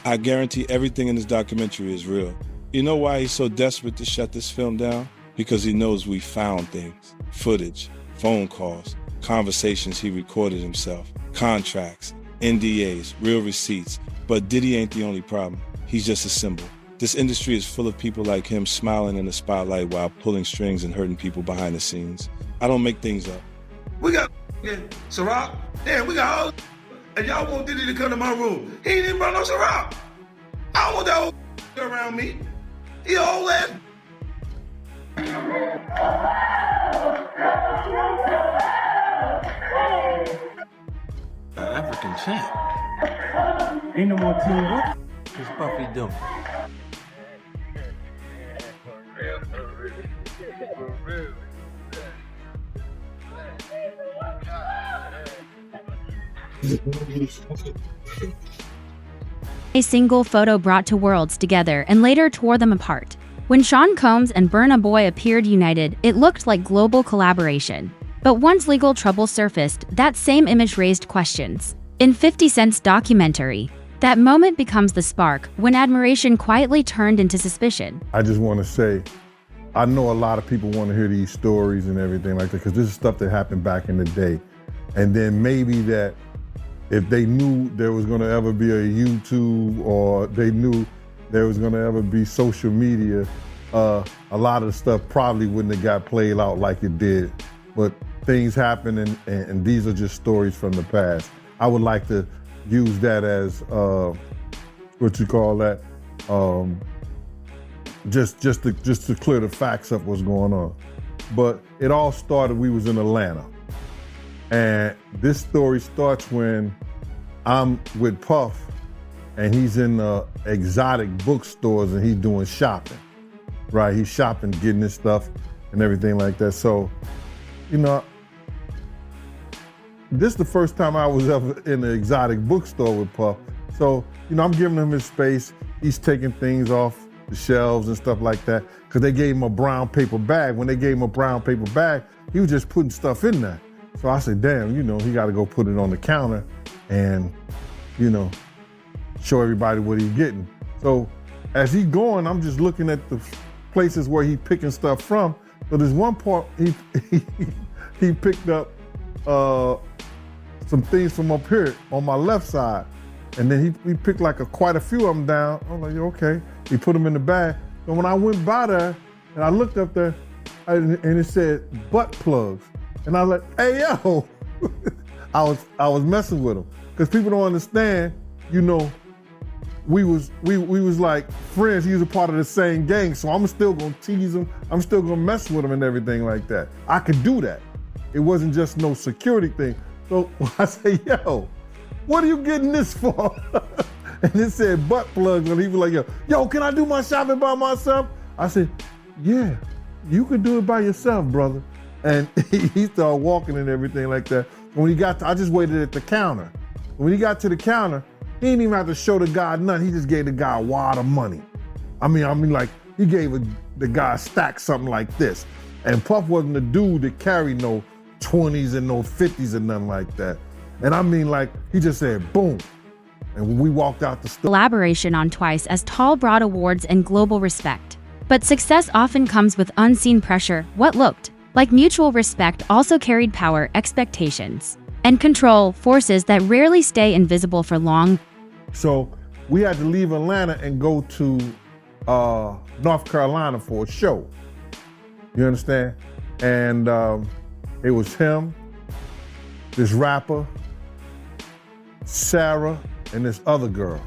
I guarantee everything in this documentary is real. You know why he's so desperate to shut this film down? Because he knows we found things. Footage, phone calls, conversations he recorded himself, contracts, NDAs, real receipts. But Diddy ain't the only problem. He's just a symbol. This industry is full of people like him smiling in the spotlight while pulling strings and hurting people behind the scenes. I don't make things up. We got Ciroc. Damn, we got all. And y'all want Diddy to come to my room. He ain't even brought no Ciroc. I don't want that old around me. He old ass. African champ. Ain't no more team. What is Puffy doing? A single photo brought two worlds together and later tore them apart. When Sean Combs and Burna Boy appeared united, it looked like global collaboration. But once legal trouble surfaced, that same image raised questions. In 50 Cent's documentary, that moment becomes the spark when admiration quietly turned into suspicion. I just want to say, I know a lot of people want to hear these stories and everything like that, because this is stuff that happened back in the day. And then maybe that if they knew there was going to ever be a YouTube, or they knew there was going to ever be social media, a lot of the stuff probably wouldn't have got played out like it did. But things happen, and these are just stories from the past. I would like to use that as, what you call that, just to clear the facts up what's going on. But it all started, we was in Atlanta. And this story starts when I'm with Puff, and he's in exotic bookstores and he's doing shopping, right? He's shopping, getting his stuff and everything like that. So, you know, this is the first time I was ever in an exotic bookstore with Puff. So, you know, I'm giving him his space. He's taking things off the shelves and stuff like that, because they gave him a brown paper bag. When they gave him a brown paper bag, he was just putting stuff in there. So I said, damn, you know, he got to go put it on the counter and, you know, show everybody what he's getting. So as he's going, I'm just looking at the places where he's picking stuff from. So there's one part he picked up some things from up here on my left side. And then he picked like quite a few of them down. I'm like, okay. He put them in the bag. So when I went by there and I looked up there and it said butt plugs. And I was like, hey, yo, I was messing with him. Because people don't understand, you know, we was like friends. He was a part of the same gang. So I'm still gonna tease him. I'm still gonna mess with him and everything like that. I could do that. It wasn't just no security thing. So I say, yo, what are you getting this for? And it said butt plugs. And he was like, yo, can I do my shopping by myself? I said, yeah, you can do it by yourself, brother. And he started walking and everything like that. When he got to, I just waited at the counter. When he got to the counter, he didn't even have to show the guy nothing. He just gave the guy a wad of money. I mean, like, he gave the guy a stack something like this. And Puff wasn't the dude that carried no 20s and no 50s and nothing like that. And I mean, like, he just said, boom. And when we walked out the store. Collaboration on Twice as Tall brought awards and global respect. But success often comes with unseen pressure. What looked like mutual respect also carried power, expectations, and control, forces that rarely stay invisible for long. So we had to leave Atlanta and go to North Carolina for a show. You understand? And it was him, this rapper, Sarah, and this other girl.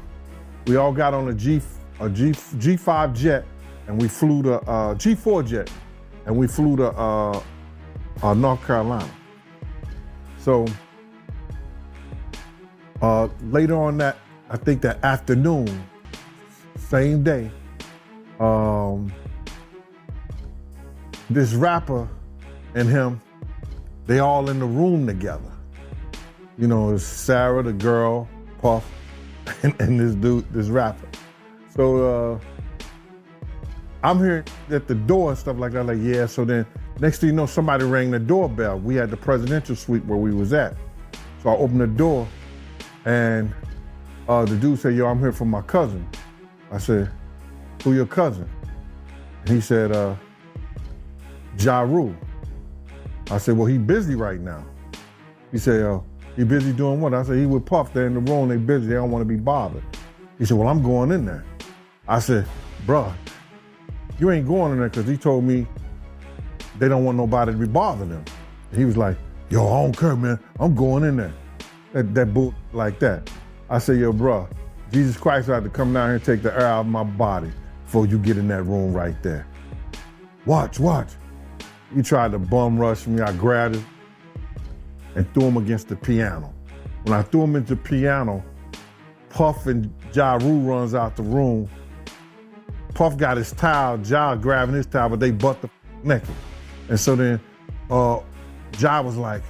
We all got on a G5 jet, and we flew to G4 jet, and we flew to North Carolina. So later on that, I think that afternoon, same day, this rapper and him, they all in the room together. You know, it's Sarah, the girl, Puff, and this dude, this rapper. So I'm here at the door and stuff like that, like, yeah, so then next thing you know, somebody rang the doorbell. We had the presidential suite where we was at. So I opened the door and The dude said, yo, I'm here for my cousin. I said, who your cousin? And he said, Ja Rule. I said, well, he busy right now. He said, he busy doing what? I said, he with Puff, they're in the room, they busy, they don't want to be bothered. He said, well, I'm going in there. I said, bruh, you ain't going in there because he told me they don't want nobody to be bothering them. He was like, yo, I don't care, man, I'm going in there. That boot like that. I said, yo, bruh, Jesus Christ had to come down here and take the air out of my body before you get in that room right there. Watch. He tried to bum rush me. I grabbed him and threw him against the piano. When I threw him into the piano, Puff and Ja Rule runs out the room. Puff got his towel, Ja grabbing his towel, but they butt the naked. And so then Ja was like,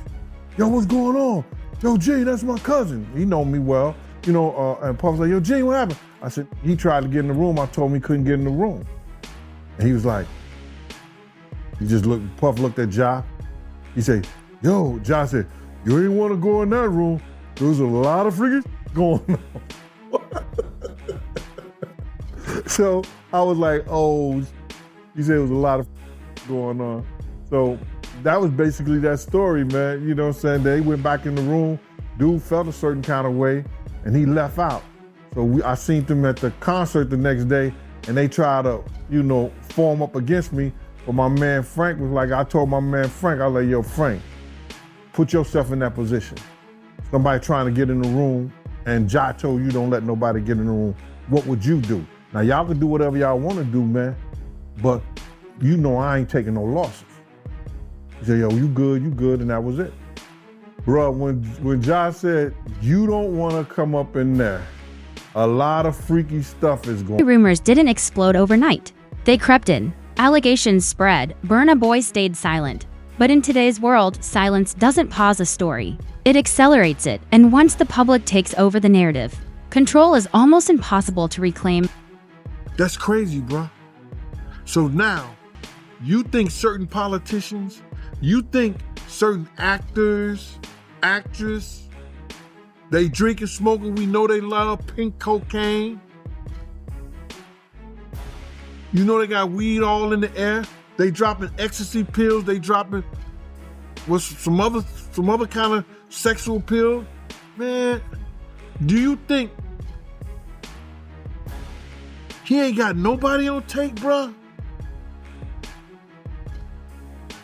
yo, what's going on? Yo, G, that's my cousin. He know me well, and Puff was like, yo, G, what happened? I said, he tried to get in the room. I told him he couldn't get in the room. And he was like, Puff looked at Ja. He said, yo, Ja said, you ain't want to go in that room. There was a lot of freaking going on. So I was like, oh, he said it was a lot of going on. So that was basically that story, man. You know what I'm saying? They went back in the room. Dude felt a certain kind of way, and he left out. So I seen them at the concert the next day, and they tried to, form up against me. But my man Frank was like, I told my man Frank, I was like, yo, Frank, put yourself in that position. Somebody trying to get in the room, and Ja told you don't let nobody get in the room. What would you do? Now, y'all can do whatever y'all want to do, man, but I ain't taking no losses. He said, yo, you good, and that was it. Bruh, when Ja said, you don't want to come up in there, a lot of freaky stuff is going on. Rumors didn't explode overnight. They crept in. Allegations spread. Burna Boy stayed silent. But in today's world, silence doesn't pause a story. It accelerates it, and once the public takes over the narrative, control is almost impossible to reclaim. That's crazy, bruh. So now, you think certain politicians, you think certain actors, actresses, they drink and smoke and we know they love pink cocaine. You know they got weed all in the air. They dropping ecstasy pills. They dropping some other kind of sexual pill. Man, do you think he ain't got nobody on tape, bruh?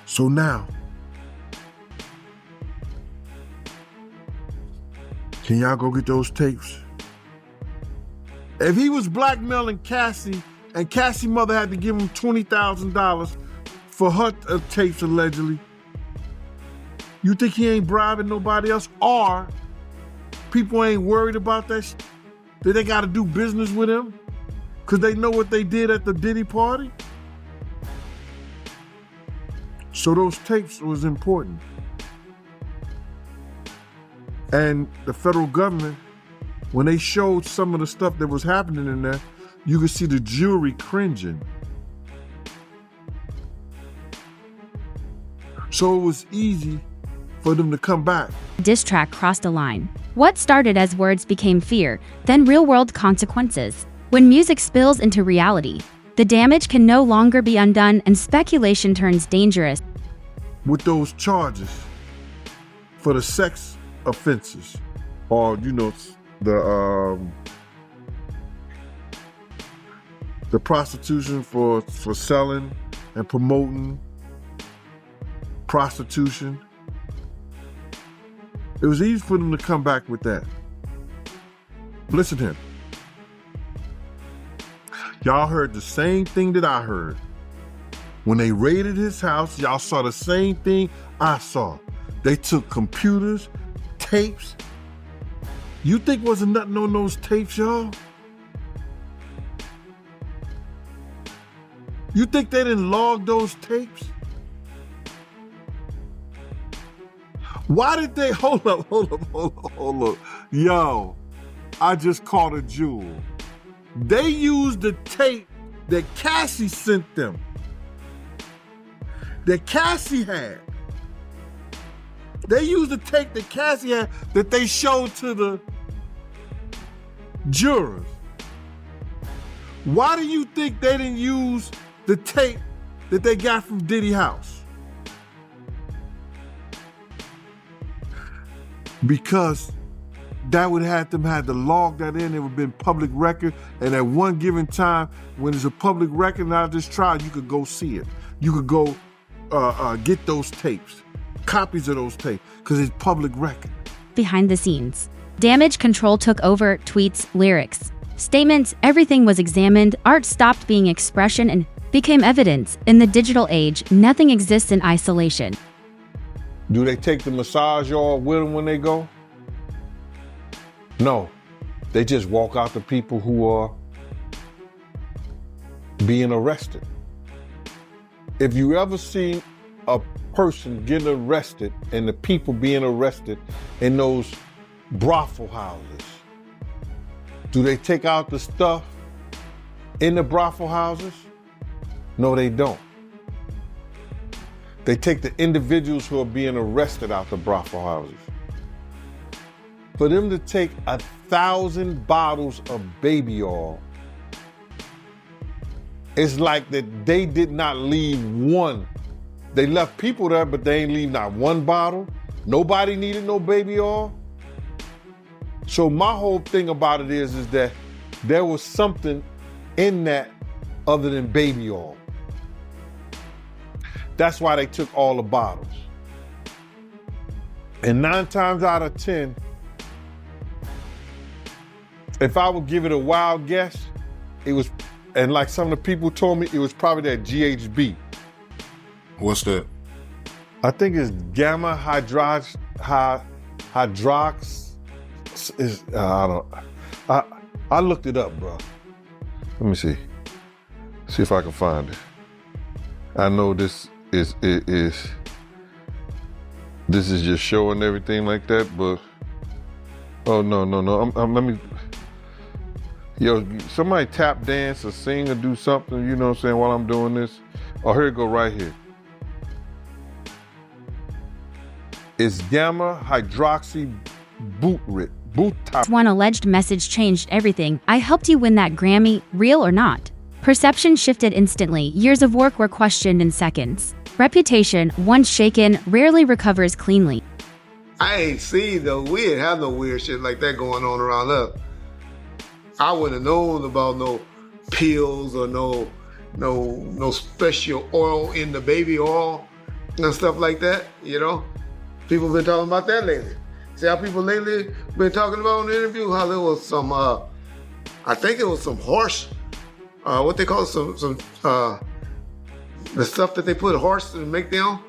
So now, can y'all go get those tapes? If he was blackmailing Cassie, and Cassie's mother had to give him $20,000 for her tapes allegedly, you think he ain't bribing nobody else? Or people ain't worried about that shit? That they gotta do business with him? Cause they know what they did at the Diddy party? So those tapes was important. And the federal government, when they showed some of the stuff that was happening in there, you could see the jury cringing. So it was easy for them to come back. Diss track crossed a line. What started as words became fear, then real-world consequences. When music spills into reality, the damage can no longer be undone and speculation turns dangerous. With those charges for the sex offenses, or the prostitution for selling and promoting prostitution, it was easy for them to come back with that. Listen to him. Y'all heard the same thing that I heard. When they raided his house, y'all saw the same thing I saw. They took computers, tapes. You think wasn't nothing on those tapes, y'all? You think they didn't log those tapes? Why did they, hold up. Yo, I just caught a jewel. They used the tape that Cassie sent them. That Cassie had. They used the tape that Cassie had that they showed to jurors. Why do you think they didn't use the tape that they got from Diddy house? Because that would have them had to log that in. It would have been public record. And at one given time, when it's a public record out of this trial, you could go see it. You could go get those tapes, copies of those tapes, because it's public record. Behind the scenes, damage control took over. Tweets, lyrics, statements, everything was examined. Art stopped being expression and became evidence. In the digital age, nothing exists in isolation. Do they take the massage oil with them when they go? No. They just walk out to people who are being arrested. If you ever seen a person getting arrested and the people being arrested in those brothel houses, do they take out the stuff in the brothel houses? No, they don't. They take the individuals who are being arrested out the brothel houses. For them to take 1,000 bottles of baby oil, it's like that they did not leave one. They left people there, but they ain't leave not one bottle. Nobody needed no baby oil. So my whole thing about it is that there was something in that other than baby oil. That's why they took all the bottles. And 9 times out of 10, if I would give it a wild guess, it was, and like some of the people told me, it was probably that GHB. What's that? I think it's gamma hydrox. I looked it up, bro. Let me see. See if I can find it. I know this is just showing everything like that, but oh no. Let me. Yo, somebody tap dance or sing or do something, you know what I'm saying, while I'm doing this. Oh, here it go right here. It's gamma hydroxy butyric. One alleged message changed everything. I helped you win that Grammy, real or not. Perception shifted instantly. Years of work were questioned in seconds. Reputation, once shaken, rarely recovers cleanly. I ain't seen though. We ain't have no weird shit like that going on around us. I wouldn't have known about no pills or no special oil in the baby oil and stuff like that, you know? People been talking about that lately. See how people lately been talking about in the interview, how there was some, I think it was some horse, what they call it, the stuff that they put horse and make them,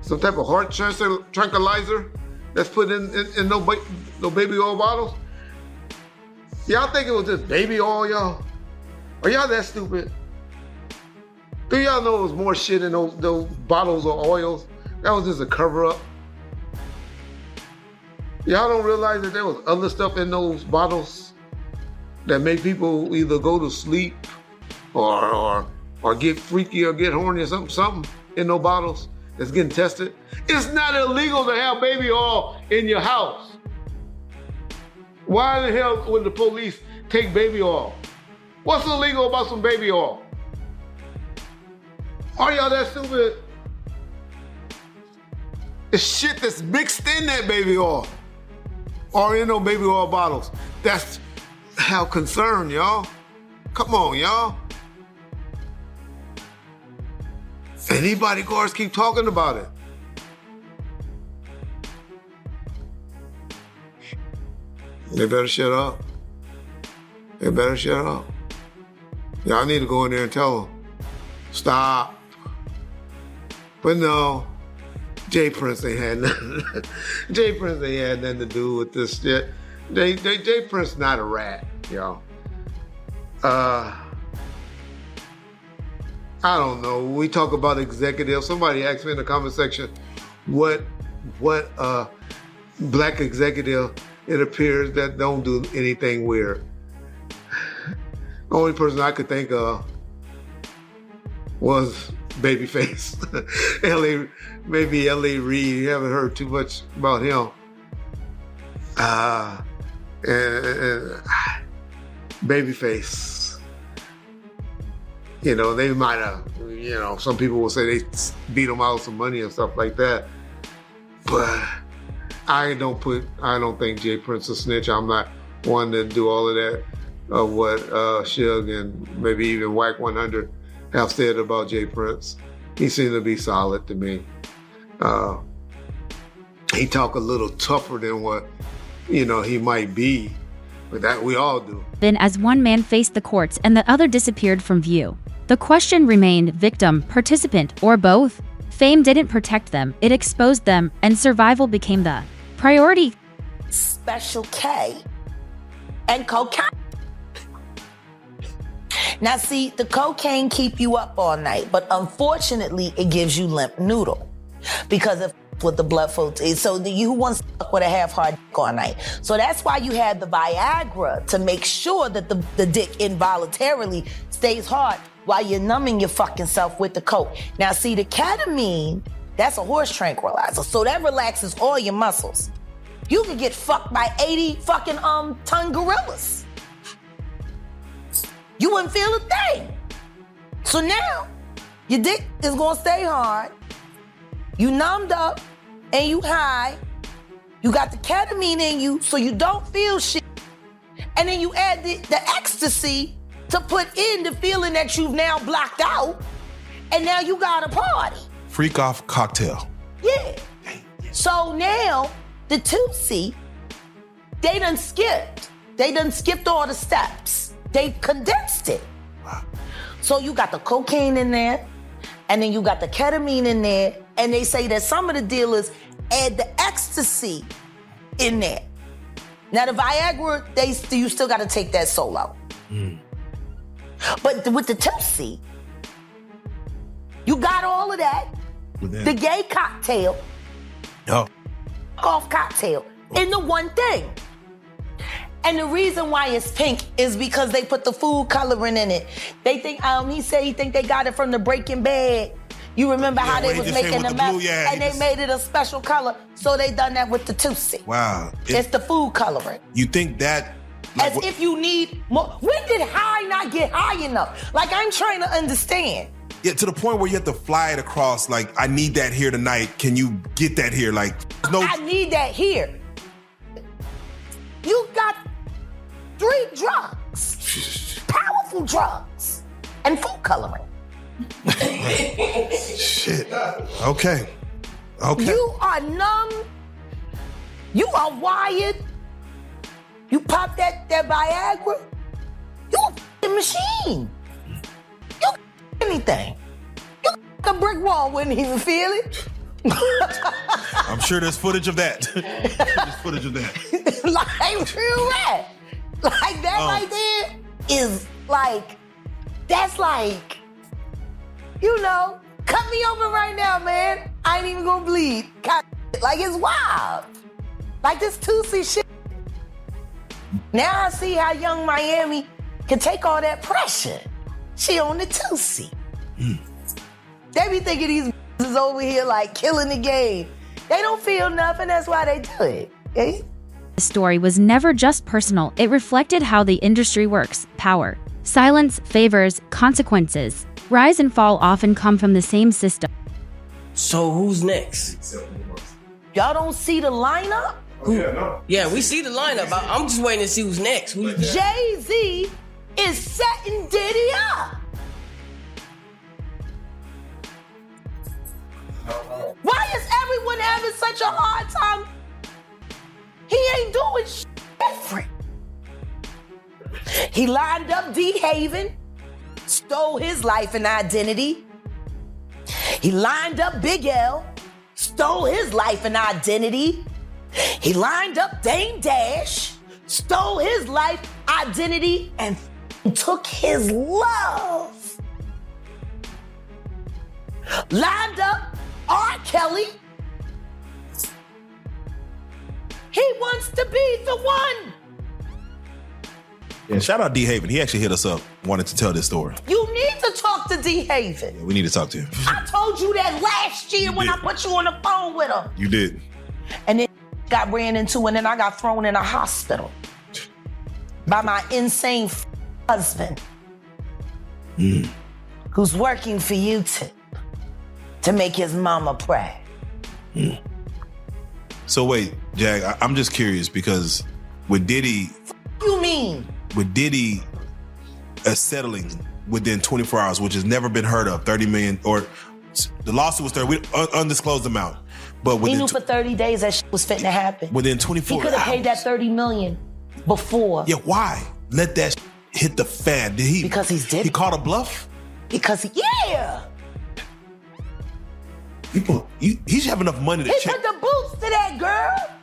some type of heart tranquilizer that's put in no baby oil bottles. Y'all think it was just baby oil, y'all? Are y'all that stupid? Do y'all know it was more shit in those bottles of oils? That was just a cover up. Y'all don't realize that there was other stuff in those bottles that make people either go to sleep or get freaky or get horny or something in those bottles that's getting tested. It's not illegal to have baby oil in your house. Why the hell would the police take baby oil? What's illegal about some baby oil? Are y'all that stupid? The shit that's mixed in that baby oil or in those baby oil bottles. That's how concerned, y'all. Come on, y'all. And these bodyguards keep talking about it. They better shut up. They better shut up. Y'all need to go in there and tell them, stop. But no, Jay Prince ain't had nothing. Jay Prince ain't had nothing to do with this shit. Jay Prince not a rat, y'all. I don't know. We talk about executive. Somebody asked me in the comment section, what black executive it appears that don't do anything weird. The only person I could think of was Babyface. Maybe L.A. Reid. You haven't heard too much about him. Babyface. You know, they might have, you know, some people will say they beat him out some money and stuff like that. But I don't think Jay Prince a snitch. I'm not one to do all of that of what Suge and maybe even Wack 100 have said about Jay Prince. He seemed to be solid to me. He talk a little tougher than what, you know, he might be, but that we all do. Then as one man faced the courts and the other disappeared from view. The question remained victim, participant, or both. Fame didn't protect them, it exposed them, and survival became the priority. Special K and cocaine. Now see, the cocaine keep you up all night, but unfortunately it gives you limp noodle because of what the blood flow is. So you wants to fuck with a half-hard dick all night. So that's why you had the Viagra, to make sure that the dick involuntarily stays hard while you're numbing your fucking self with the coke. Now see, the ketamine, that's a horse tranquilizer, so that relaxes all your muscles. You could get fucked by 80 fucking ton gorillas. You wouldn't feel a thing. So now, your dick is gonna stay hard, you numbed up, and you high, you got the ketamine in you, so you don't feel shit, and then you add the ecstasy to put in the feeling that you've now blocked out, and now you got a party. Freak off cocktail. Yeah. So now, the Tootsie, they done skipped all the steps. They condensed it. Wow. So you got the cocaine in there, and then you got the ketamine in there, and they say that some of the dealers add the ecstasy in there. Now the Viagra, you still gotta take that solo. But with the Tootsie, you got all of that. The gay cocktail, off cocktail, in the one thing. And the reason why it's pink is because they put the food coloring in it. They think, he said he think they got it from the Breaking Bad. You remember how they was making the meth, and they made it a special color, so they done that with the Tootsie. Wow. It's the food coloring. You think that... As if you need more. When did high not get high enough? Like, I'm trying to understand. Yeah, to the point where you have to fly it across, like, I need that here tonight. Can you get that here? Like, no... I need that here. You got 3 drugs. Powerful drugs. And food coloring. Shit. Okay. You are numb. You are wired. You pop that Viagra. You a f***ing machine. You anything. You a brick wall, wouldn't even feel it. I'm sure there's footage of that. Like, real rap. Like, that right there is like, that's like, you know, cut me open right now, man. I ain't even gonna bleed. Like, it's wild. Like, this Tootsie shit. Now I see how Young Miami can take all that pressure. She on the Tootsie. They be thinking these is over here like killing the game. They don't feel nothing, that's why they do it. Okay? The story was never just personal, it reflected how the industry works. Power, silence, favors, consequences. Rise and fall often come from the same system. So who's next? Y'all don't see the lineup? Yeah, we see the lineup. I'm just waiting to see who's next. Jay-Z is setting Diddy up. Why is everyone having such a hard time? He ain't doing shit different. He lined up D-Haven, stole his life and identity. He lined up Big L, stole his life and identity. He lined up Dame Dash, stole his life, identity, and took his love. Lined up R. Kelly. He wants to be the one. Yeah, shout out D-Haven. He actually hit us up, wanted to tell this story. You need to talk to D-Haven. Yeah, we need to talk to him. I told you that last year when I put you on the phone with him. You did. And then got ran into, and then I got thrown in a hospital by my insane husband who's working for you to make his mama proud. So wait, Jag, I'm just curious because with Diddy, You mean? with Diddy settling within 24 hours, which has never been heard of, 30 million, or the lawsuit was 30, undisclosed amount. But He within, knew for 30 days that shit was fitting to happen. within He 24 could have hours. paid that 30 million before. Yeah, why? Let that hit the fan. Did he? Because he's Diddy. He called a bluff? Yeah! He should have enough money to He check. put the boots to that girl.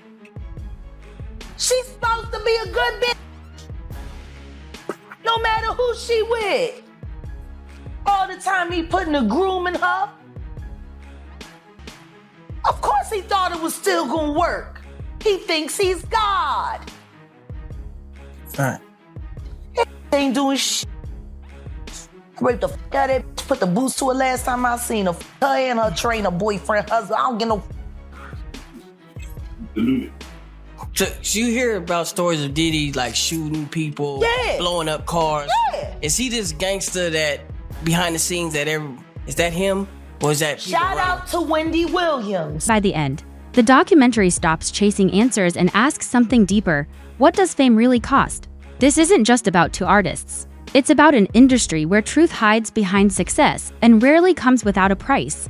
She's supposed to be a good bitch. No matter who she with. All the time he putting a groom in her. Of course he thought it was still gonna work. He thinks he's God. Right. He ain't doing shit. I raped the f out of that bitch, put the boots to her last time I seen her. Her and her trainer, boyfriend, husband. I don't get no. So you hear about stories of Diddy like shooting people, Yeah. blowing up cars. Yeah. Is he this gangster that behind the scenes is that him? Or is that people Shout running? out to Wendy Williams. By the end, the documentary stops chasing answers and asks something deeper. What does fame really cost? This isn't just about two artists. It's about an industry where truth hides behind success and rarely comes without a price.